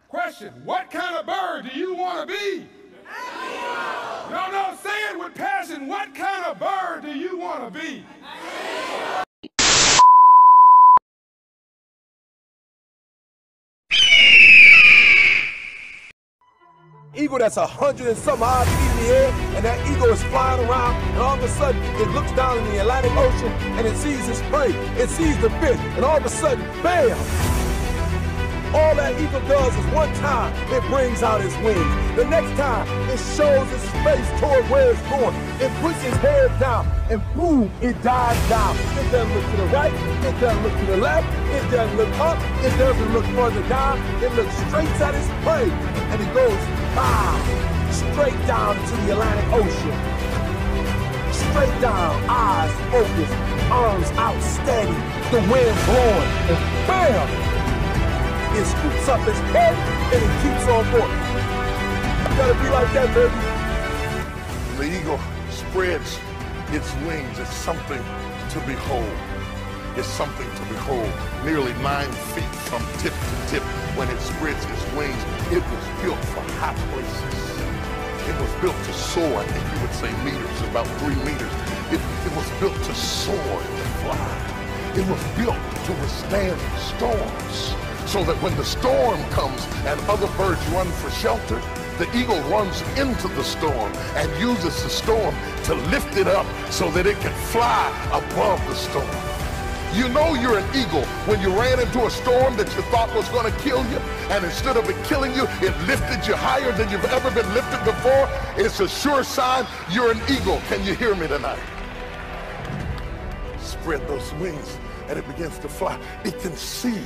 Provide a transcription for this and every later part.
Question, what kind of bird do you want to be? No, say it with passion. What kind of bird do you want to be? Eagle that's 100 and some odd feet in the air, and that eagle is flying around, and all of a sudden it looks down in the Atlantic Ocean and it sees its prey, it sees the fish, and all of a sudden, bam! All that eagle does is one time it brings out its wings. The next time it shows its face toward where it's going. It puts its head down and boom, it dives down. It doesn't look to the right, it doesn't look to the left, it doesn't look up, it doesn't look further down. It looks straight at its prey and it goes straight down into the Atlantic Ocean. Straight down, eyes focused, arms out steady, the wind blowing, and bam! It scoops up its head and it keeps on going. You gotta be like that, baby. The eagle spreads its wings. It's something to behold. It's something to behold. Nearly 9 feet from tip to tip when it spreads its wings. It was built for high places. It was built to soar. I think you would say meters, about 3 meters. It was built to soar and to fly. It was built to withstand storms, so that when the storm comes and other birds run for shelter, the eagle runs into the storm and uses the storm to lift it up so that it can fly above the storm. You know you're an eagle when you ran into a storm that you thought was going to kill you, and instead of it killing you, it lifted you higher than you've ever been lifted before. It's a sure sign you're an eagle. Can you hear me tonight? Spread those wings and it begins to fly. It can see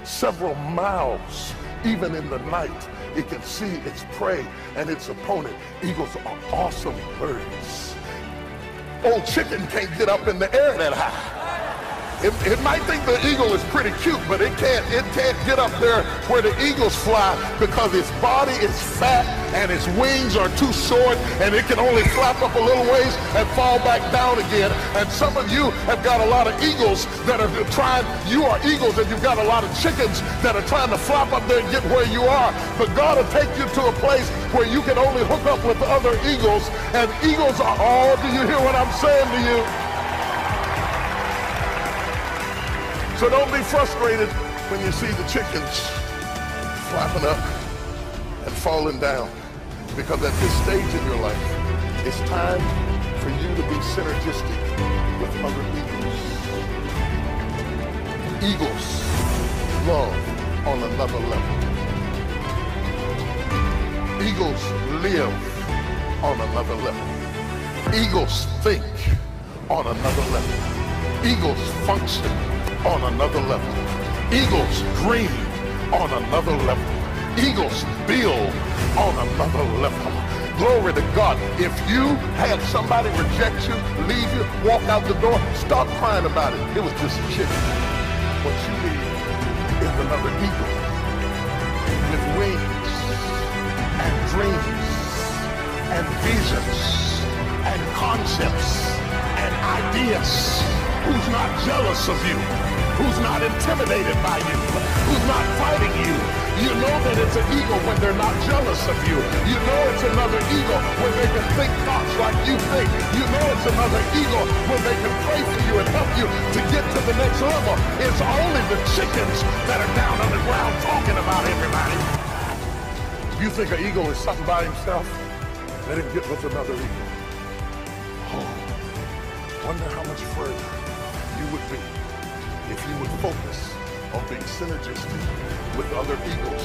several miles, even in the night. It can see its prey and its opponent. Eagles are awesome birds. Old chicken can't get up in the air that high. It might think the eagle is pretty cute, but it can't get up there where the eagles fly because its body is fat and its wings are too short and it can only flap up a little ways and fall back down again. And some of you have got a lot of eagles that are trying, you are eagles and you've got a lot of chickens that are trying to flap up there and get where you are. But God will take you to a place where you can only hook up with other eagles, and eagles are all, do you hear what I'm saying to you? So don't be frustrated when you see the chickens flapping up and falling down, because at this stage in your life, it's time for you to be synergistic with other eagles. Eagles love on another level. Eagles live on another level. Eagles think on another level. Eagles function on another level. Eagles dream on another level. Eagles build on another level. Glory to God. If you had somebody reject you, leave you, walk out the door, stop crying about it. It was just a chicken. What you need is another eagle with wings and dreams and visions and concepts and ideas, who's not jealous of you, who's not intimidated by you, who's not fighting you. You know that it's an eagle when they're not jealous of you. You know it's another eagle when they can think thoughts like you think. You know it's another eagle when they can pray for you and help you to get to the next level. It's only the chickens that are down on the ground talking about everybody. If you think an eagle is something by himself, let him get with another eagle. Oh, wonder how much further you would be if you would focus on being synergistic with other eagles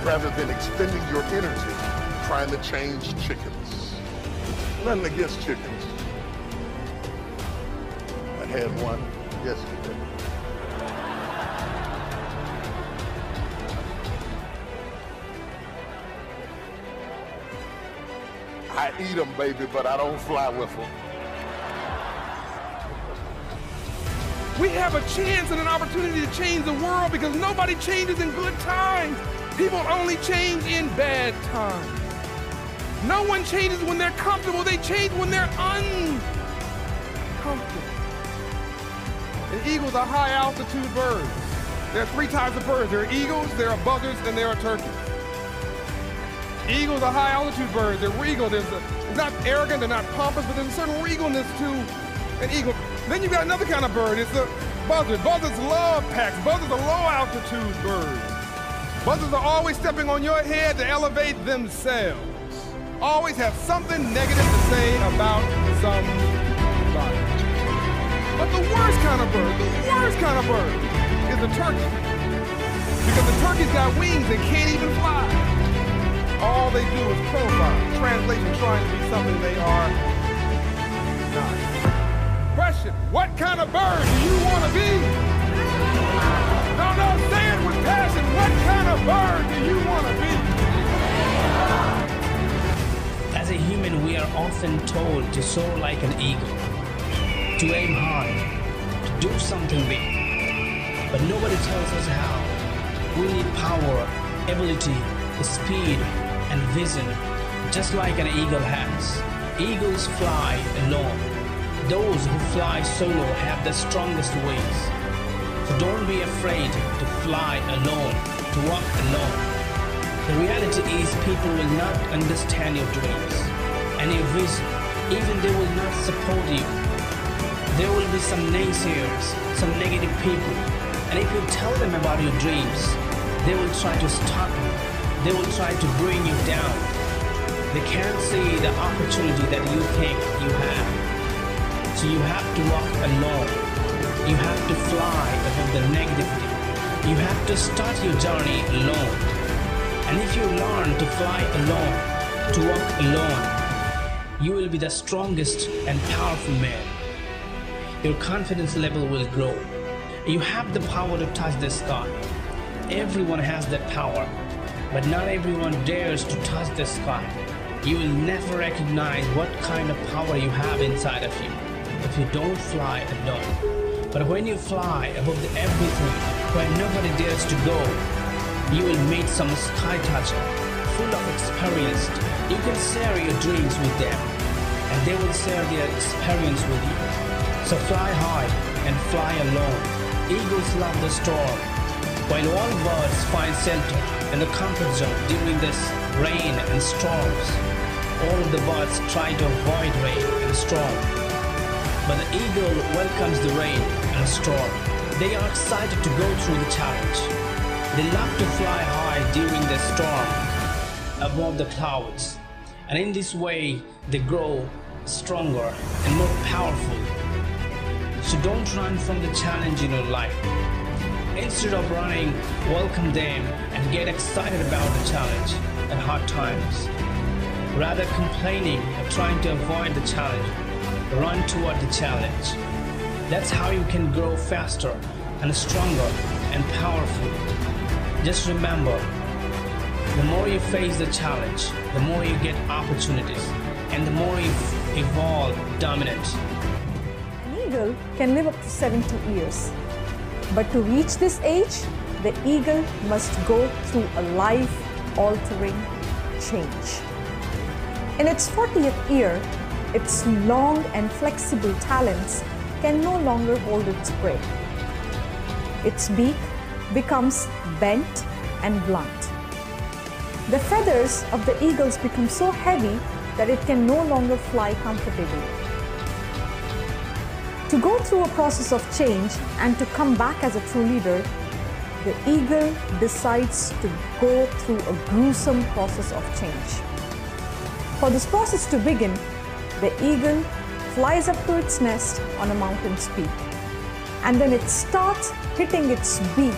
rather than expending your energy trying to change chickens. Nothing against chickens. I had one yesterday. I eat them, baby, but I don't fly with them. We have a chance and an opportunity to change the world because nobody changes in good times. People only change in bad times. No one changes when they're comfortable. They change when they're uncomfortable. An eagle's a high altitude bird. There are three types of birds. There are eagles, there are buzzards, and there are turkeys. Eagles are high altitude birds. They're regal. They're not arrogant, they're not pompous, but there's a certain regalness to an eagle. Then you've got another kind of bird. It's the buzzard. Buzzards love packs. Buzzards are low altitude birds. Buzzards are always stepping on your head to elevate themselves. Always have something negative to say about somebody. But the worst kind of bird is the turkey. Because the turkey's got wings and can't even fly. All they do is profile. Translation, trying to be something they are not. Question, what kind of bird do you want to be? No, say it with passion. What kind of bird do you want to be? As a human, we are often told to soar like an eagle, to aim high, to do something big. But nobody tells us how. We need power, ability, speed, and vision, just like an eagle has. Eagles fly alone. Those who fly solo have the strongest wings. So don't be afraid to fly alone, to walk alone. The reality is people will not understand your dreams and your vision. Even they will not support you. There will be some naysayers, some negative people. And if you tell them about your dreams, they will try to stop you. They will try to bring you down. They can't see the opportunity that you think you have. So you have to walk alone. You have to fly above the negativity. You have to start your journey alone. And if you learn to fly alone, to walk alone, you will be the strongest and powerful man. Your confidence level will grow. You have the power to touch the sky. Everyone has that power, but not everyone dares to touch the sky. You will never recognize what kind of power you have inside of you if you don't fly alone. But when you fly above everything, where nobody dares to go, you will meet some sky toucher, full of experience. You can share your dreams with them, and they will share their experience with you. So fly high and fly alone. Eagles love the storm, while all birds find shelter in the comfort zone during this rain and storms. All of the birds try to avoid rain and storm, but the eagle welcomes the rain and storm. They are excited to go through the challenge. They love to fly high during the storm, above the clouds, and in this way they grow stronger and more powerful. So don't run from the challenge in your life. Instead of running, welcome them and get excited about the challenge at hard times. Rather complaining or trying to avoid the challenge, run toward the challenge. That's how you can grow faster and stronger and powerful. Just remember, the more you face the challenge, the more you get opportunities, and the more you evolve dominant. An eagle can live up to 70 years. But to reach this age, the eagle must go through a life-altering change. In its 40th year, its long and flexible talons can no longer hold its prey. Its beak becomes bent and blunt. The feathers of the eagles become so heavy that it can no longer fly comfortably. To go through a process of change and to come back as a true leader, the eagle decides to go through a gruesome process of change. For this process to begin, the eagle flies up to its nest on a mountain's peak, and then it starts hitting its beak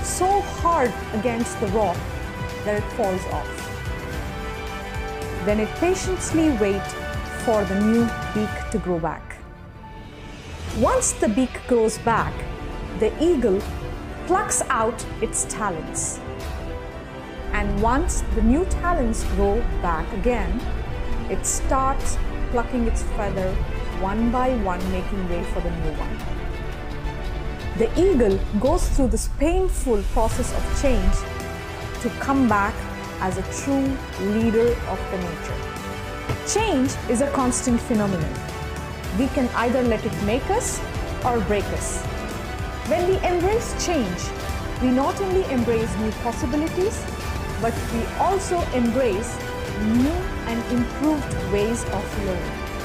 so hard against the rock that it falls off. Then it patiently waits for the new beak to grow back. Once the beak grows back, the eagle plucks out its talons. And once the new talons grow back again, it starts plucking its feather one by one, making way for the new one. The eagle goes through this painful process of change to come back as a true leader of the nature. Change is a constant phenomenon. We can either let it make us or break us. When we embrace change, we not only embrace new possibilities, but we also embrace new and improved ways of learning.